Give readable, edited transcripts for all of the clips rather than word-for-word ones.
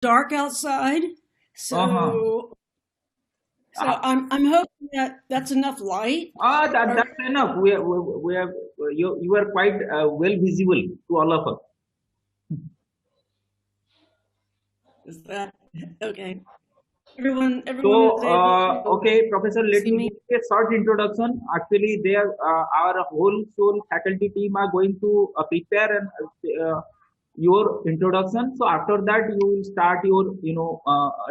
dark outside, Uh-huh. so Ah, I'm hoping that that's enough light. Or that's enough. We have you are quite well visible to all of us. is that okay? So, Everyone is able to okay, Professor, let see me me. give you a short introduction. Actually, there, our whole soul faculty team are going to prepare your introduction. So after that, you will start your,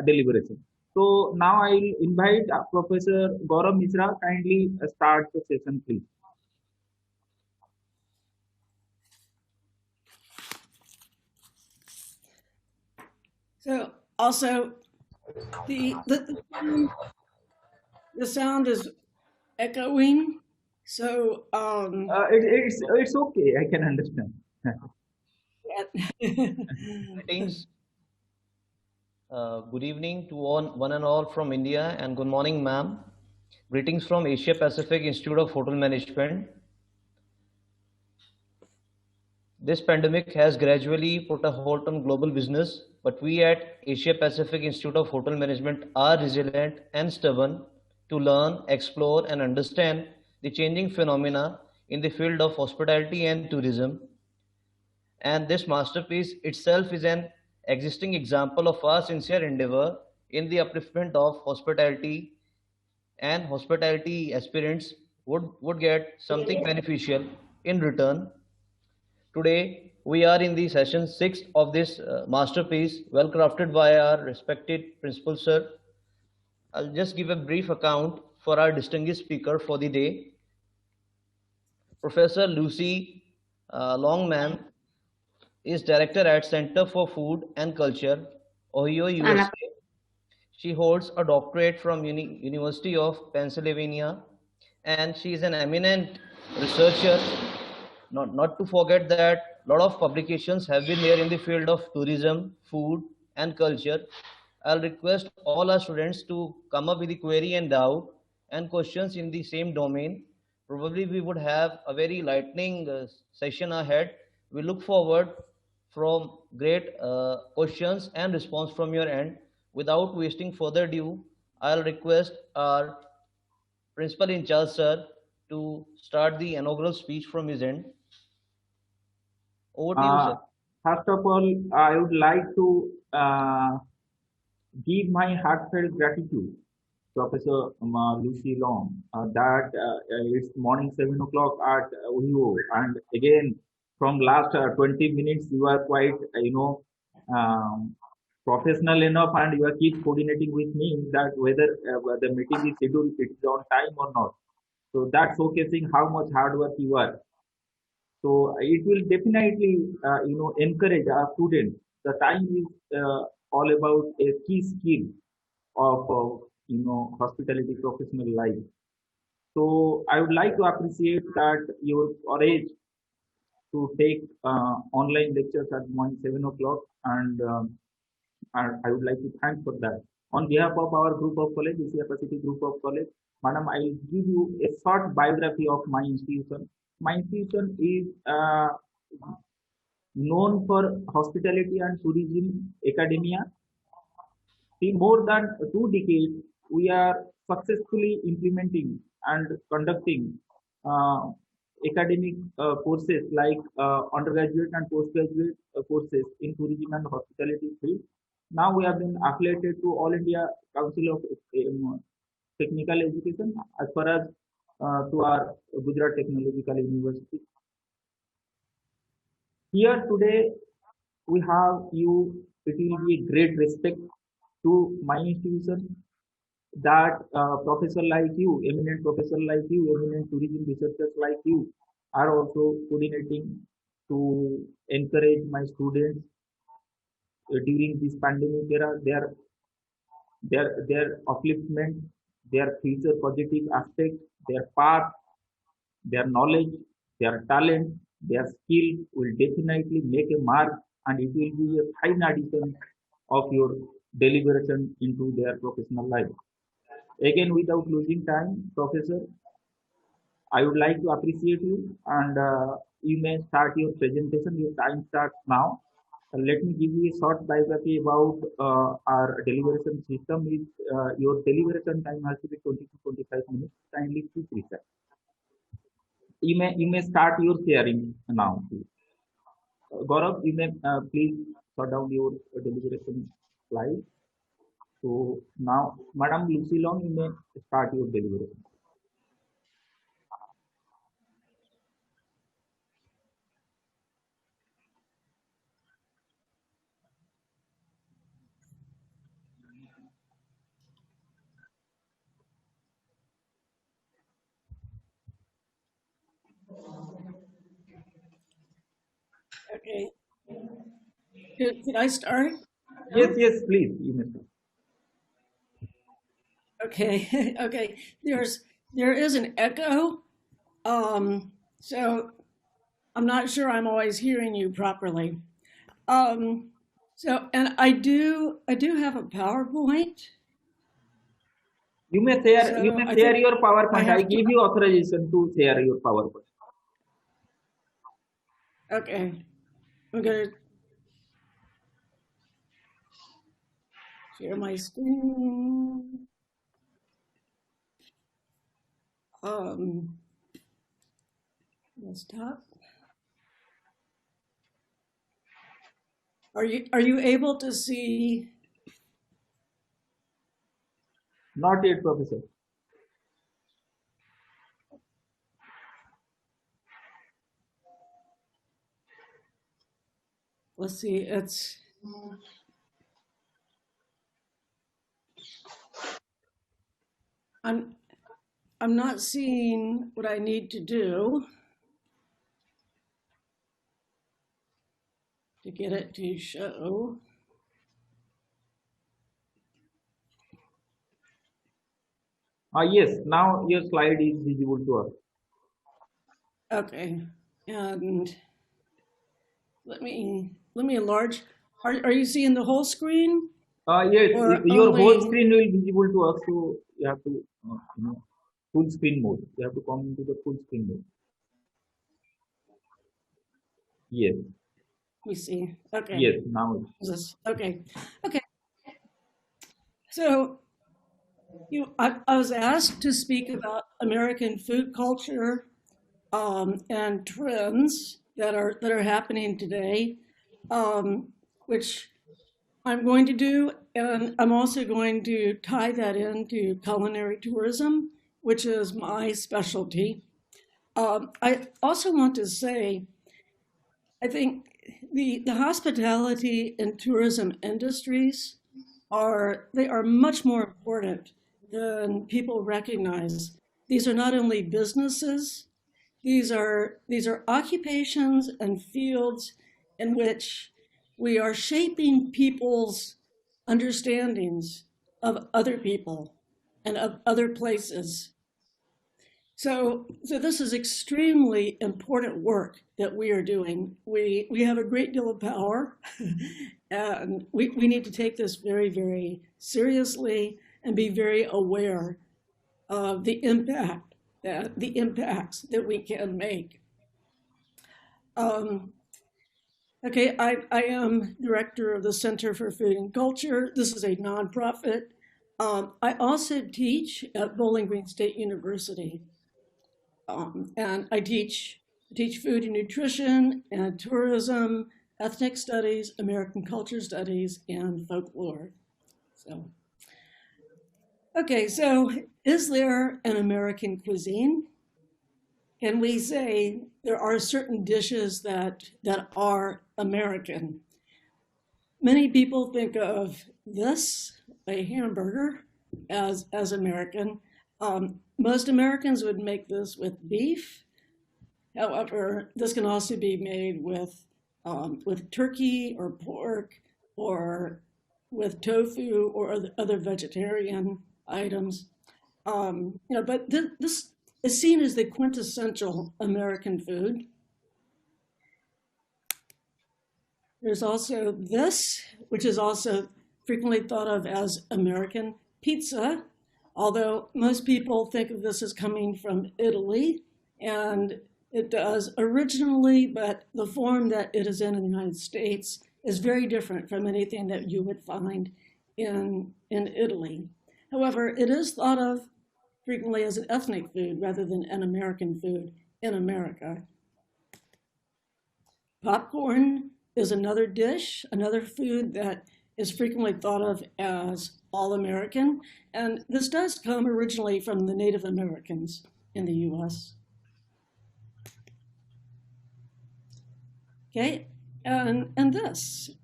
deliberation. So now I will invite Professor Gaurav Mishra. Kindly start the session, please. So also the sound is echoing. So It's okay. I can understand. Greetings. Good evening to one and all from India, and good morning, ma'am. Greetings from Asia Pacific Institute of Hotel Management. This pandemic has gradually put a halt on global business, but we at Asia Pacific Institute of Hotel Management are resilient and stubborn to learn, explore, and understand the changing phenomena in the field of hospitality and tourism. And this masterpiece itself is an existing example of our sincere endeavor in the upliftment of hospitality, and hospitality aspirants would get something beneficial in return. Today, we are in the session 6 of this masterpiece, well crafted by our respected principal, sir. I'll just give a brief account for our distinguished speaker for the day, Professor Lucy Longman is director at Center for Food and Culture, Ohio, USA. She holds a doctorate from University of Pennsylvania, and she is an eminent researcher. Not to forget that a lot of publications have been there in the field of tourism, food, and culture. I'll request all our students to come up with a query and doubt and questions in the same domain. Probably we would have a very lightning session ahead. We look forward from great questions and response from your end. Without wasting further ado, I'll request our principal in charge, sir, to start the inaugural speech from his end. Over to you, Uh, sir. First of all, I would like to give my heartfelt gratitude, Professor Lucy Long, that it's morning 7 o'clock at Ohio, and again from last 20 minutes you are quite um, professional enough, and you are keep coordinating with me that whether the meeting is scheduled, it is on time or not. So that's showcasing how much hard work you are. So it will definitely, encourage our students. The time is all about a key skill of, hospitality professional life. So I would like to appreciate that your courage to take online lectures at morning 7 o'clock, and I would like to thank for that. On behalf of our group of college, Asia Pacific Group of College, Madam, I will give you a short biography of my institution. My institution is known for hospitality and tourism academia. See, more than 2 decades, we are successfully implementing and conducting uh, academic courses like undergraduate and postgraduate courses in tourism and hospitality field. Now we have been affiliated to All India Council of Technical Education as far as to our Gujarat Technological University. Here today we have you. It will be a great respect to my institution that professor like you, eminent professor like you, eminent tourism researchers like you are also coordinating to encourage my students during this pandemic era, their upliftment, their future positive aspects, their path, their knowledge, their talent, their skill will definitely make a mark, and it will be a fine addition of your deliberation into their professional life. Again, without losing time, Professor, I would like to appreciate you, and you may start your presentation. Your time starts now. Let me give you a short biography about our deliberation system. Is your deliberation time has to be 20 to 25 minutes. Kindly please research. You may start your sharing now. Please. Gaurav, you may please shut down your deliberation slide. So now, Madam Lucy Long, you may start your deliberation. Okay. Did I start? Yes, yes, please. You may start. Okay. Okay. There is an echo. So I'm not sure I'm always hearing you properly. Um, and I do have a PowerPoint. You may share. You So may I share think your I PowerPoint. I have to. give you authorization to share your PowerPoint. Okay. I'm gonna share my screen. Um, Desktop. Are you able to see? Not yet, Professor. Let's see. I'm I'm not seeing what I need to do to get it to show. Yes, now your slide is visible to us. Okay. And let me enlarge. Are you seeing the whole screen Yes, or your whole only? screen will visible to us, so you have to, full screen mode. You have to come into the full screen mode. Yes, Let me see. Okay. yes, now. Is this okay? Okay. So I was asked to speak about American food culture and trends that are happening today, which I'm going to do, and I'm also going to tie that into culinary tourism, which is my specialty. I also want to say, I think the hospitality and tourism industries are much more important than people recognize. These are not only businesses, these are occupations and fields in which we are shaping people's understandings of other people and of other places. So this is extremely important work that we are doing. We have a great deal of power, and we need to take this very, very seriously and be very aware of the impacts that we can make. Um, okay, I am director of the Center for Food and Culture. This is a nonprofit. I also teach at Bowling Green State University. And I teach food and nutrition and tourism, ethnic studies, American culture studies, and folklore. So, okay, so is there an American cuisine? Can we say there are certain dishes that are American? Many people think of this, a hamburger, as American. Most Americans would make this with beef. However, this can also be made with turkey or pork or with tofu or other vegetarian items. But this is seen as the quintessential American food. There's also this, which is also frequently thought of as American pizza, although most people think of this as coming from Italy, and it does originally, but the form that it is in the United States is very different from anything that you would find in Italy. However, it is thought of frequently as an ethnic food rather than an American food in America. Popcorn is another dish, another food that is frequently thought of as all American, and this does come originally from the Native Americans in the US. Okay, and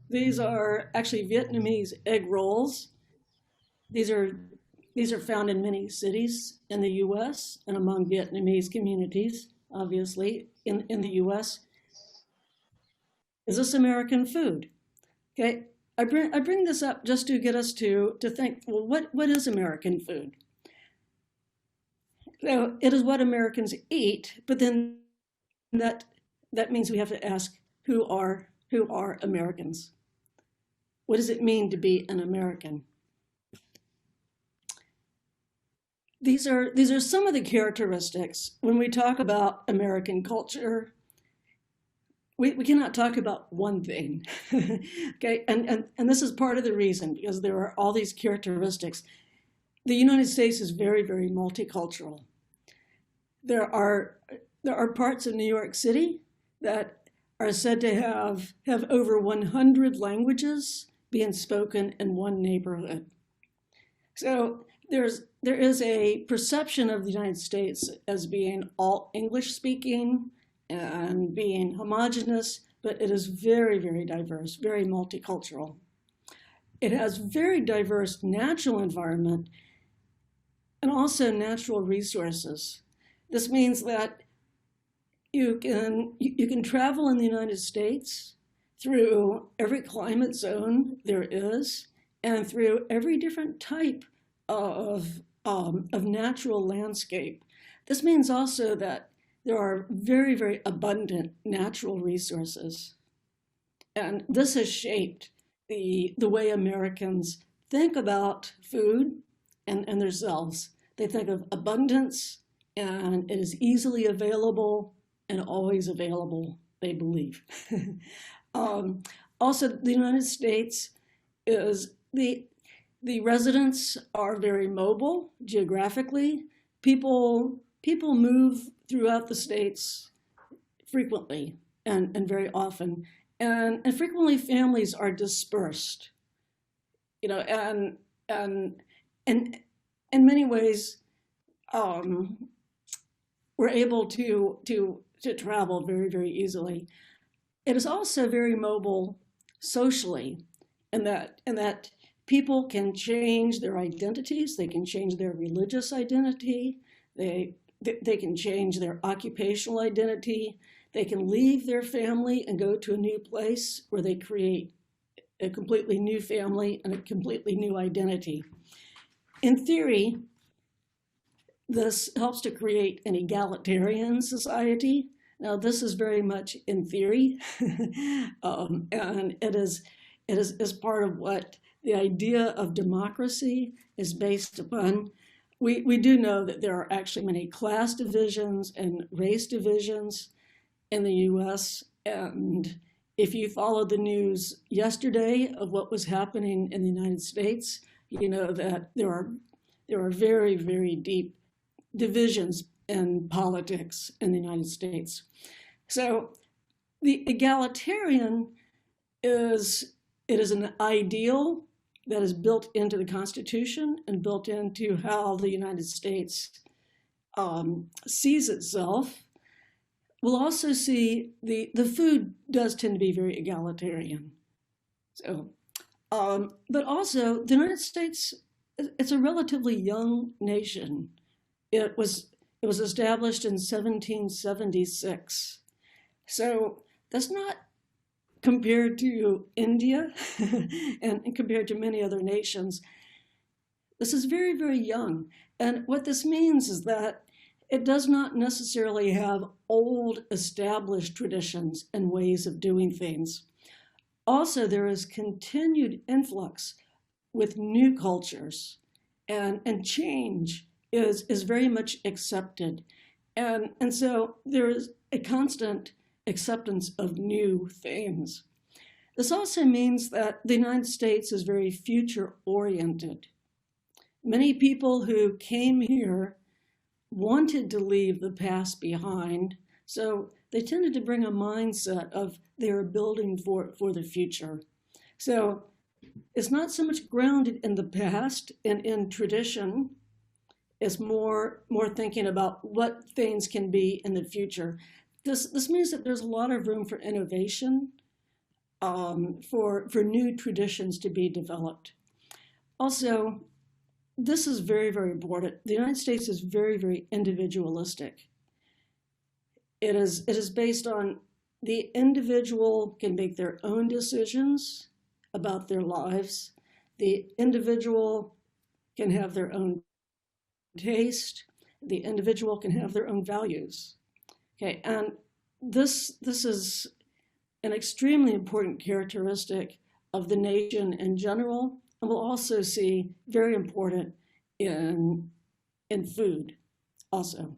these are actually Vietnamese egg rolls. These are found in many cities in the US and among Vietnamese communities, obviously, in the US. Is this American food? Okay, I bring this up just to get us to think, well, what is American food? So it is what Americans eat, but then that means we have to ask who are Americans? What does it mean to be an American? These are some of the characteristics when we talk about American culture. We cannot talk about one thing, okay? And this is part of the reason, because there are all these characteristics. The United States is very, very multicultural. There are parts of New York City that are said to have over 100 languages being spoken in one neighborhood. So there is a perception of the United States as being all English speaking and being homogenous, but it is very, very diverse, very multicultural. It has very diverse natural environment and also natural resources. This means that you can travel in the United States through every climate zone there is, and through every different type of natural landscape. This means also that there are very, very abundant natural resources. And this has shaped the way Americans think about food and themselves. They think of abundance, and it is easily available and always available, they believe. Also, the United States is the residents are very mobile geographically. People move throughout the states frequently and very often. And frequently families are dispersed, you know, and in many ways, we're able to travel very, very easily. It is also very mobile socially, in that people can change their identities, they can change their religious identity, they can change their occupational identity, they can leave their family and go to a new place where they create a completely new family and a completely new identity. In theory, this helps to create an egalitarian society. Now, this is very much in theory, and it is part of what the idea of democracy is based upon. We do know that there are actually many class divisions and race divisions in the US, and if you followed the news yesterday of what was happening in the United States, you know that there are very, very deep divisions in politics in the United States. So the egalitarian is an ideal that is built into the Constitution and built into how the United States sees itself. We'll also see the food does tend to be very egalitarian. So, but also the United States, it's a relatively young nation. It was established in 1776. So that's not compared to India and compared to many other nations. This is very, very young. And what this means is that it does not necessarily have old established traditions and ways of doing things. Also, there is continued influx with new cultures, and change is very much accepted. And so there is a constant acceptance of new things. This also means that the United States is very future-oriented. Many people who came here wanted to leave the past behind, so they tended to bring a mindset of they are building for the future. So it's not so much grounded in the past and in tradition. It's more thinking about what things can be in the future. This means that there's a lot of room for innovation, for new traditions to be developed. Also, this is very, very important. The United States is very, very individualistic. It is based on the individual can make their own decisions about their lives. The individual can have their own taste. The individual can have their own values. Okay, and this is an extremely important characteristic of the nation in general, and we'll also see very important in food also.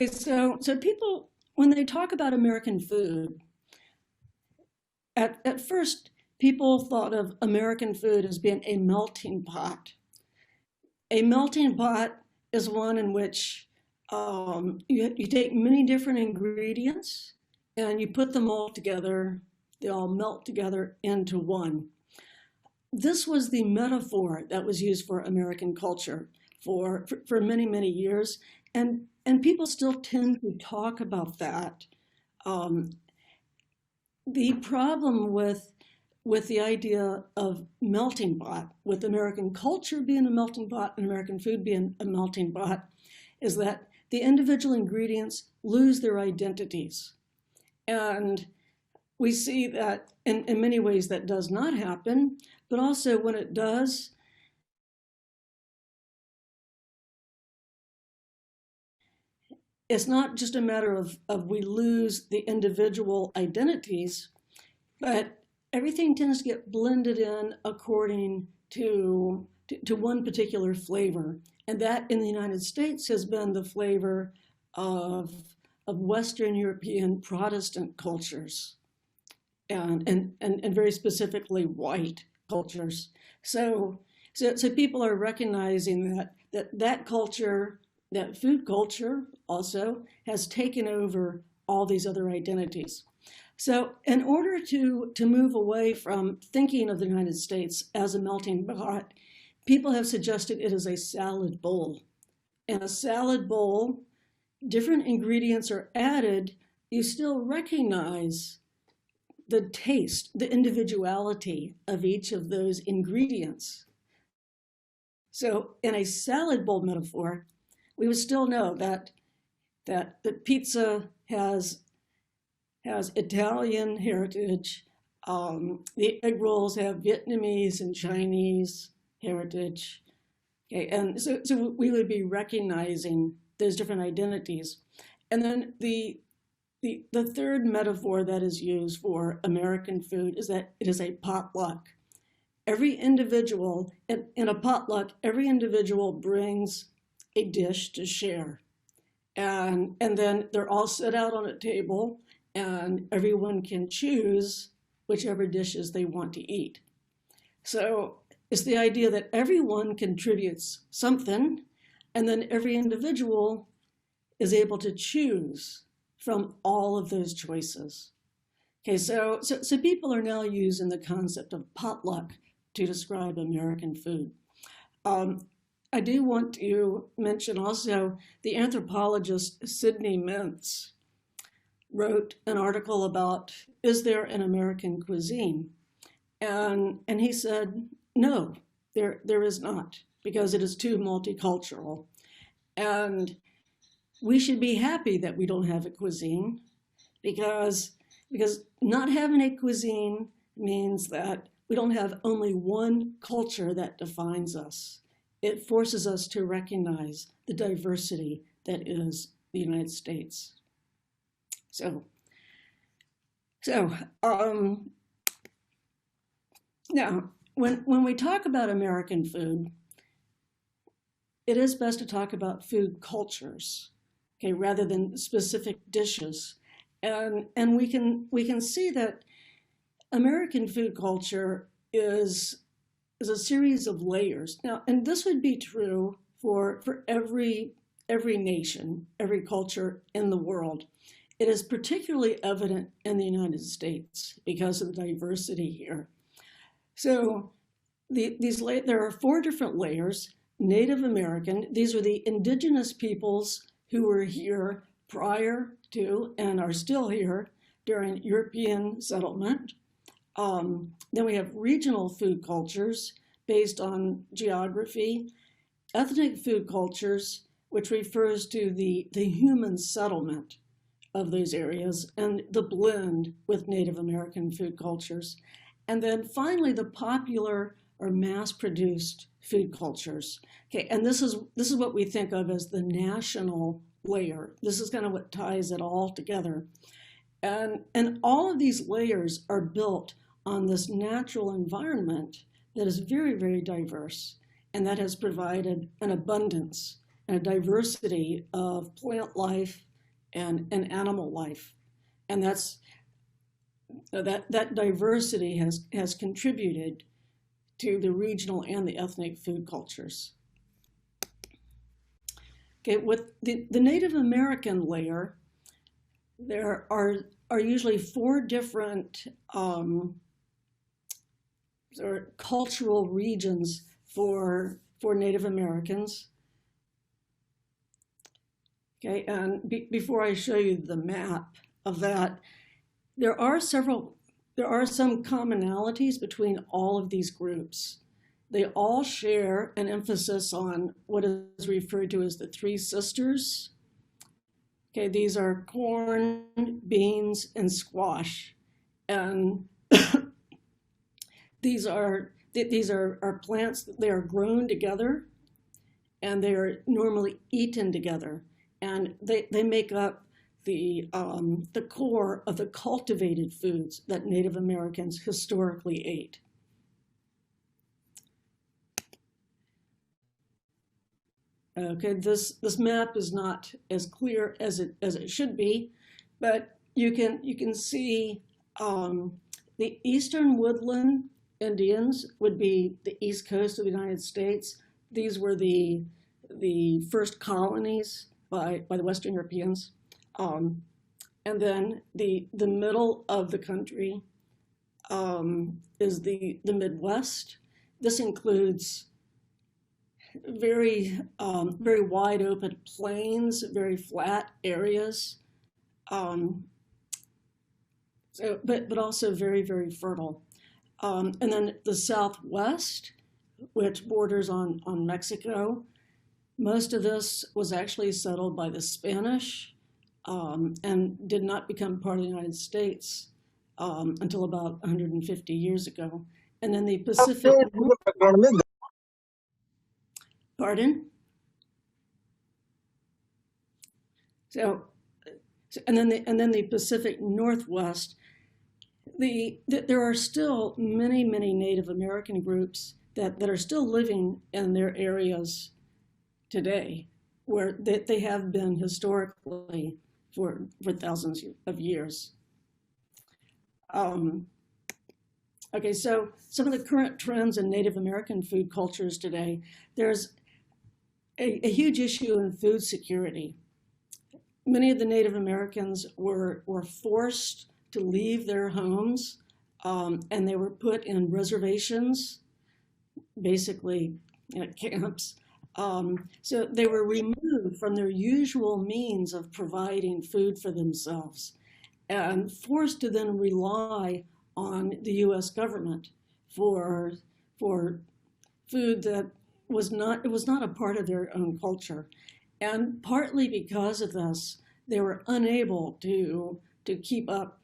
Okay, so people, when they talk about American food, at first, people thought of American food as being a melting pot. A melting pot is one in which you take many different ingredients and you put them all together. They all melt together into one. This was the metaphor that was used for American culture for many, many years. And people still tend to talk about that. The problem with the idea of melting pot, with American culture being a melting pot and American food being a melting pot, is that the individual ingredients lose their identities. And we see that in many ways that does not happen, but also when it does, it's not just a matter of we lose the individual identities, but everything tends to get blended in according to one particular flavor. And that in the United States has been the flavor of Western European Protestant cultures and very specifically white cultures. So people are recognizing that culture, that food culture also has taken over all these other identities. So in order to move away from thinking of the United States as a melting pot, people have suggested it is a salad bowl. In a salad bowl, different ingredients are added, you still recognize the taste, the individuality of each of those ingredients. So in a salad bowl metaphor, we would still know that pizza has Italian heritage. The egg rolls have Vietnamese and Chinese heritage. Okay, and so we would be recognizing those different identities. And then the third metaphor that is used for American food is that it is a potluck. Every individual, in a potluck, every individual brings a dish to share. And then they're all set out on a table and everyone can choose whichever dishes they want to eat. So it's the idea that everyone contributes something, and then every individual is able to choose from all of those choices. Okay, so people are now using the concept of potluck to describe American food. I do want to mention also the anthropologist Sidney Mintz wrote an article about, is there an American cuisine? And he said, no, there is not, because it is too multicultural. And we should be happy that we don't have a cuisine, because not having a cuisine means that we don't have only one culture that defines us. It forces us to recognize the diversity that is the United States. So now, when we talk about American food, it is best to talk about food cultures, okay, rather than specific dishes. And we can see that American food culture is a series of layers. Now, and this would be true for every nation, every culture in the world. It is particularly evident in the United States because of the diversity here. So there are four different layers. Native American, these are the indigenous peoples who were here prior to and are still here during European settlement. Then we have regional food cultures based on geography, ethnic food cultures, which refers to the human settlement of those areas and the blend with Native American food cultures. And then finally, the popular or mass-produced food cultures. Okay, and this is what we think of as the national layer. This is kind of what ties it all together. And all of these layers are built on this natural environment that is very, very diverse, and that has provided an abundance and a diversity of plant life and animal life. And that diversity has contributed to the regional and the ethnic food cultures. Okay, with the Native American layer, there are usually four different cultural regions for Native Americans. Okay, and before I show you the map of that, there are some commonalities between all of these groups. They all share an emphasis on what is referred to as the three sisters. Okay, these are corn, beans, and squash. And these are plants that they are grown together, and they are normally eaten together. And they make up the core of the cultivated foods that Native Americans historically ate. Okay, this map is not as clear as it should be, but you can see the eastern woodland Indians would be the east coast of the United States. These were the first colonies by the Western Europeans. And then the middle of the country is the Midwest. This includes very wide open plains, very flat areas, but also very, very fertile. And then the Southwest, which borders on Mexico. Most of this was actually settled by the Spanish and did not become part of the United States until about 150 years ago. And then the Pacific. Pardon? So, and then the Pacific Northwest. There are still many Native American groups that are still living in their areas today, where they have been historically for thousands of years. Okay, so some of the current trends in Native American food cultures today, there's a huge issue in food security. Many of the Native Americans were forced to leave their homes, and they were put in reservations, basically camps. So they were removed from their usual means of providing food for themselves and forced to then rely on the U.S. government for food that was not a part of their own culture. And partly because of this, they were unable to keep up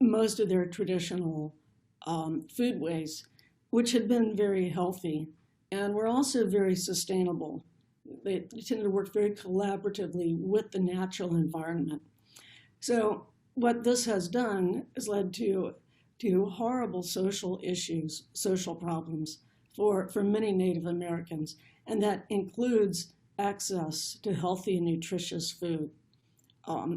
most of their traditional foodways, which had been very healthy and were also very sustainable. They tended to work very collaboratively with the natural environment. So what this has done is led to horrible social issues, social problems for many Native Americans, and that includes access to healthy and nutritious food.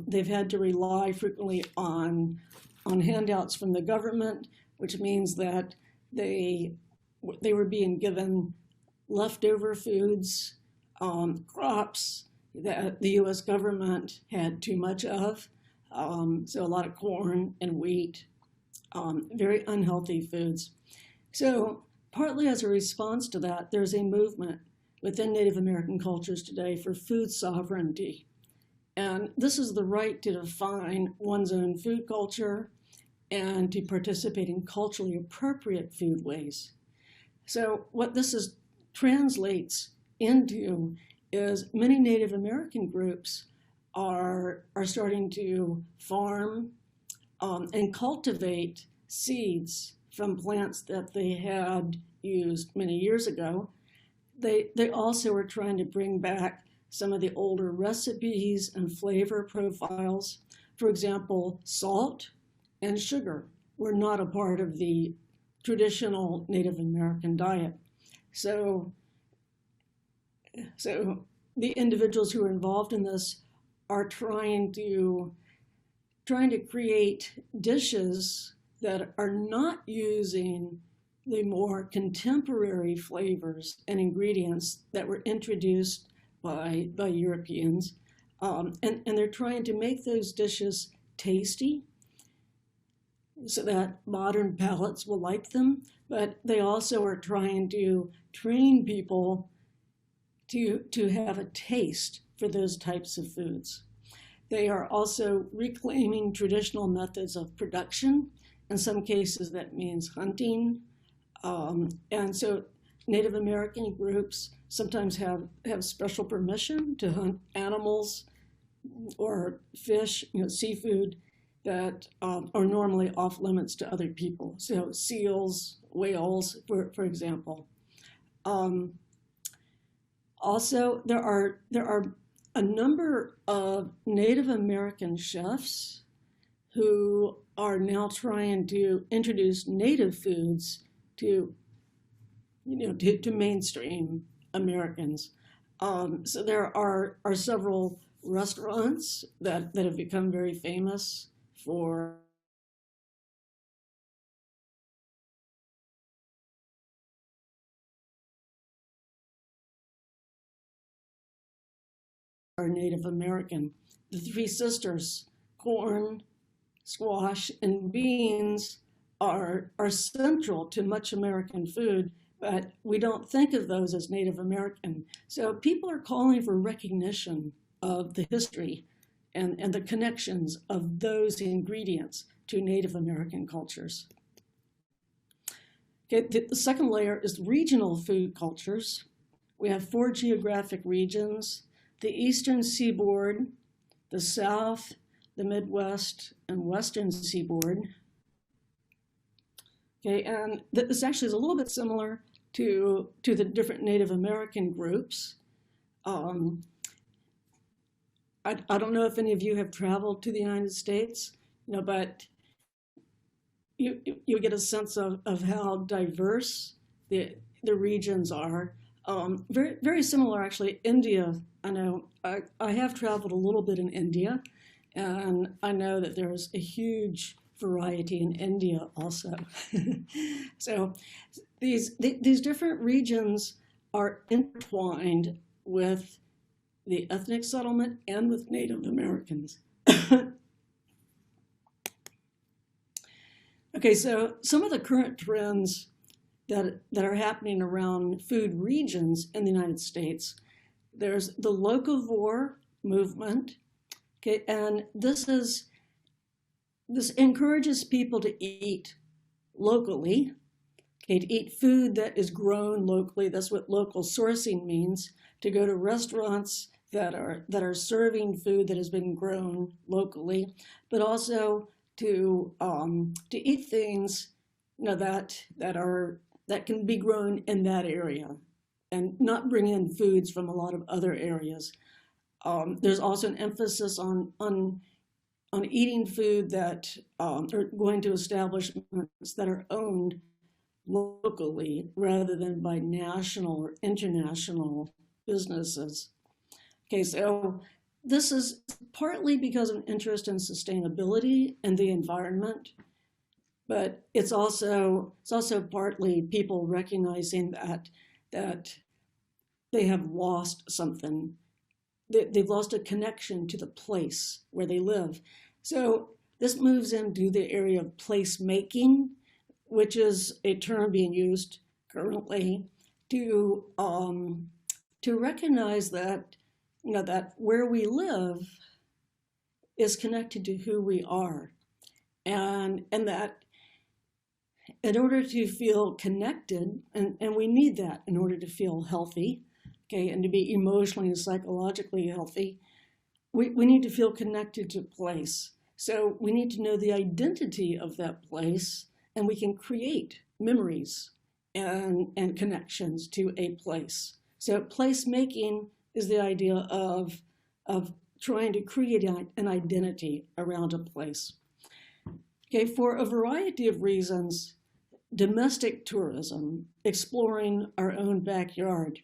They've had to rely frequently on handouts from the government, which means that they were being given leftover foods, crops that the U.S. government had too much of. So a lot of corn and wheat, very unhealthy foods. So partly as a response to that, there's a movement within Native American cultures today for food sovereignty. And this is the right to define one's own food culture and to participate in culturally appropriate foodways. So what this translates into is many Native American groups are starting to farm and cultivate seeds from plants that they had used many years ago. They also are trying to bring back some of the older recipes and flavor profiles. For example, salt and sugar were not a part of the traditional Native American diet. So the individuals who are involved in this are trying to create dishes that are not using the more contemporary flavors and ingredients that were introduced by Europeans. And they're trying to make those dishes tasty so that modern palates will like them, but they also are trying to train people to have a taste for those types of foods. They are also reclaiming traditional methods of production. In some cases, that means hunting. And so Native American groups sometimes have special permission to hunt animals or fish, seafood that are normally off limits to other people. So seals, whales, for example. Also, there are a number of Native American chefs who are now trying to introduce native foods to mainstream Americans. So there are several restaurants that have become very famous for our Native American. The Three Sisters, corn, squash, and beans are central to much American food, but we don't think of those as Native American. So people are calling for recognition of the history and the connections of those ingredients to Native American cultures. Okay, the second layer is regional food cultures. We have 4 geographic regions: the Eastern Seaboard, the South, the Midwest, and Western Seaboard. Okay, and this actually is a little bit similar to the different Native American groups. I don't know if any of you have traveled to the United States, but you get a sense of how diverse the regions are. Very, very similar, actually. India, I know, I have traveled a little bit in India, and I know that there's a huge variety in India also. So these different regions are intertwined with the ethnic settlement and with Native Americans. Okay, so some of the current trends that are happening around food regions in the United States, there's the locavore movement, okay, and this encourages people to eat locally, okay, to eat food that is grown locally. That's what local sourcing means, to go to restaurants that are serving food that has been grown locally, but also to eat things that can be grown in that area and not bring in foods from a lot of other areas. There's also an emphasis on eating food that are going to establishments that are owned locally rather than by national or international businesses. Okay, so This is partly because of an interest in sustainability and the environment, but it's also partly people recognizing that they have lost something. They've lost a connection to the place where they live. So this moves into the area of placemaking, which is a term being used currently to recognize that that where we live is connected to who we are, and that in order to feel connected, and we need that in order to feel healthy, okay, and to be emotionally and psychologically healthy, we need to feel connected to place. So we need to know the identity of that place, and we can create memories and connections to a place. So placemaking is the idea of trying to create an identity around a place. Okay, for a variety of reasons, domestic tourism, exploring our own backyard,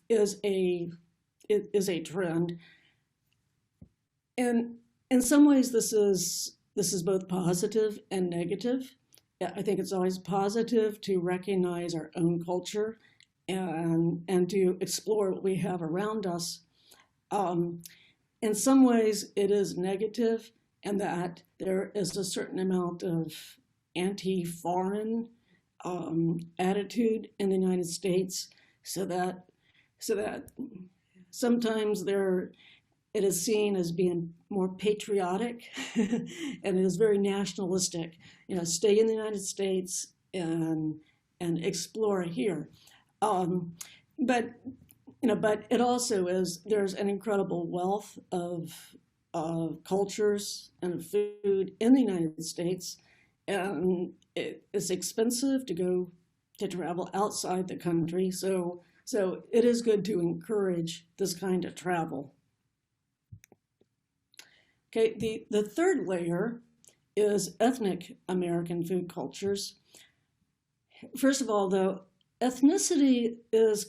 is a trend. And in some ways, this is both positive and negative. I think it's always positive to recognize our own culture and to explore what we have around us. In some ways, it is negative in that there is a certain amount of anti-foreign attitude in the United States, so that sometimes it is seen as being more patriotic and it is very nationalistic. Stay in the United States and explore here. But it also is, there's an incredible wealth of cultures and food in the United States, and it's expensive to travel outside the country. So it is good to encourage this kind of travel. Okay, the third layer is ethnic American food cultures. First of all, though, ethnicity is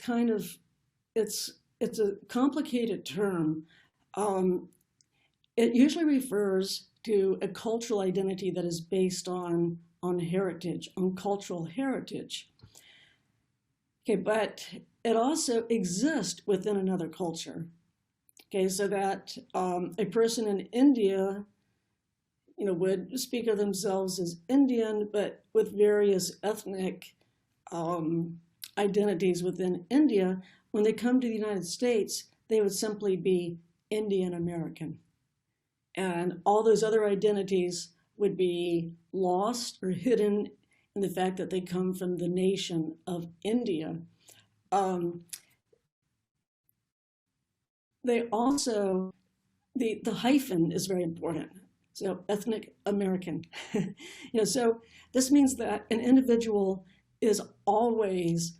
it's a complicated term. It usually refers to a cultural identity that is based on heritage, on cultural heritage. Okay, but it also exists within another culture. Okay, so that a person in India, would speak of themselves as Indian, but with various ethnic identities within India. When they come to the United States, they would simply be Indian American. And all those other identities would be lost or hidden in the fact that they come from the nation of India. They also, the hyphen is very important. So ethnic American. So this means that an individual is always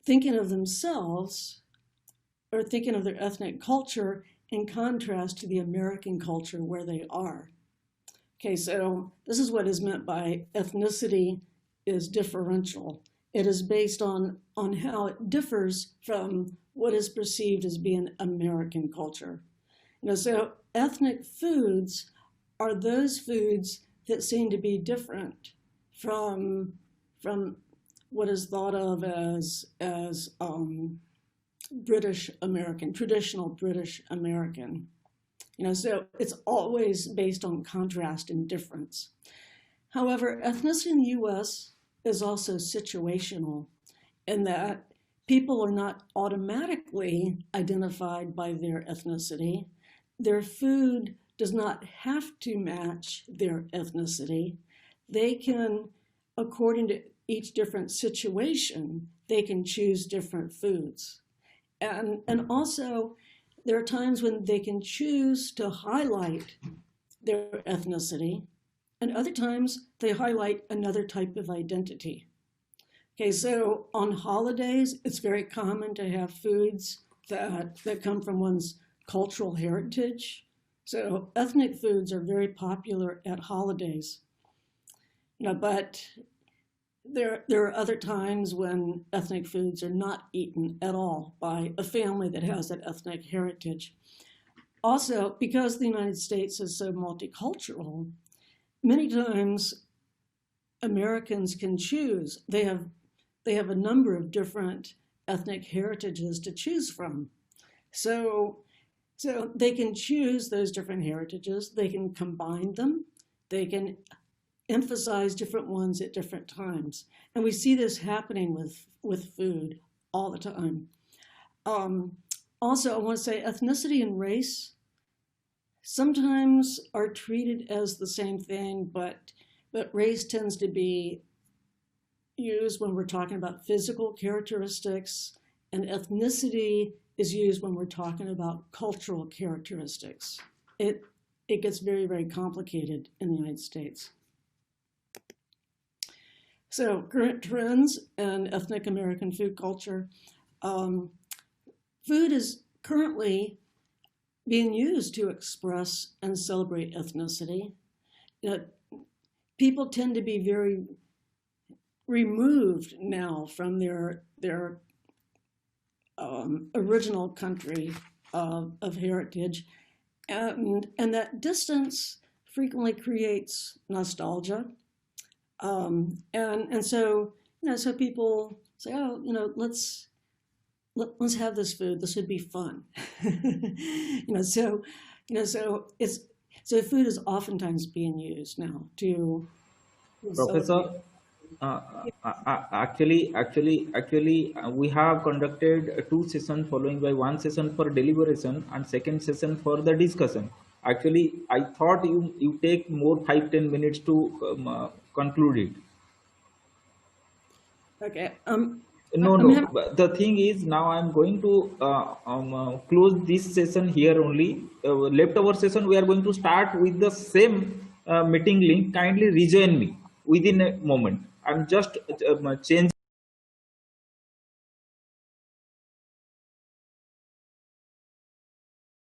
thinking of themselves or thinking of their ethnic culture in contrast to the American culture where they are. Okay, so this is what is meant by ethnicity is differential. It is based on how it differs from what is perceived as being American culture. So ethnic foods are those foods that seem to be different from what is thought of as British American, traditional British American. So it's always based on contrast and difference. However, ethnicity in the U.S. is also situational in that people are not automatically identified by their ethnicity. Their food does not have to match their ethnicity. They can, according to each different situation, they can choose different foods. And also, there are times when they can choose to highlight their ethnicity, and other times they highlight another type of identity. Okay, so on holidays, it's very common to have foods that come from one's cultural heritage. So ethnic foods are very popular at holidays. But there are other times when ethnic foods are not eaten at all by a family that has that ethnic heritage. Also, because the United States is so multicultural, many times Americans can choose. They have a number of different ethnic heritages to choose from. So they can choose those different heritages. They can combine them. They can emphasize different ones at different times. And we see this happening with food all the time. Also, I want to say ethnicity and race sometimes are treated as the same thing, but race tends to be used when we're talking about physical characteristics, and ethnicity is used when we're talking about cultural characteristics. It gets very, very complicated in the United States. So current trends in ethnic American food culture. Food is currently being used to express and celebrate ethnicity. People tend to be very removed now from their original country of heritage, and that distance frequently creates nostalgia, and so so people say, oh, let's have this food. This would be fun, so food is oftentimes being used now to Professor, celebrate. we have conducted two sessions following by one session for deliberation and second session for the discussion. Actually, I thought you take more 5-10 minutes to conclude it. Okay. No, I'm no. having. But the thing is, now I'm going to close this session here only. Leftover session, we are going to start with the same meeting link. Kindly rejoin me within a moment. I'm just changing.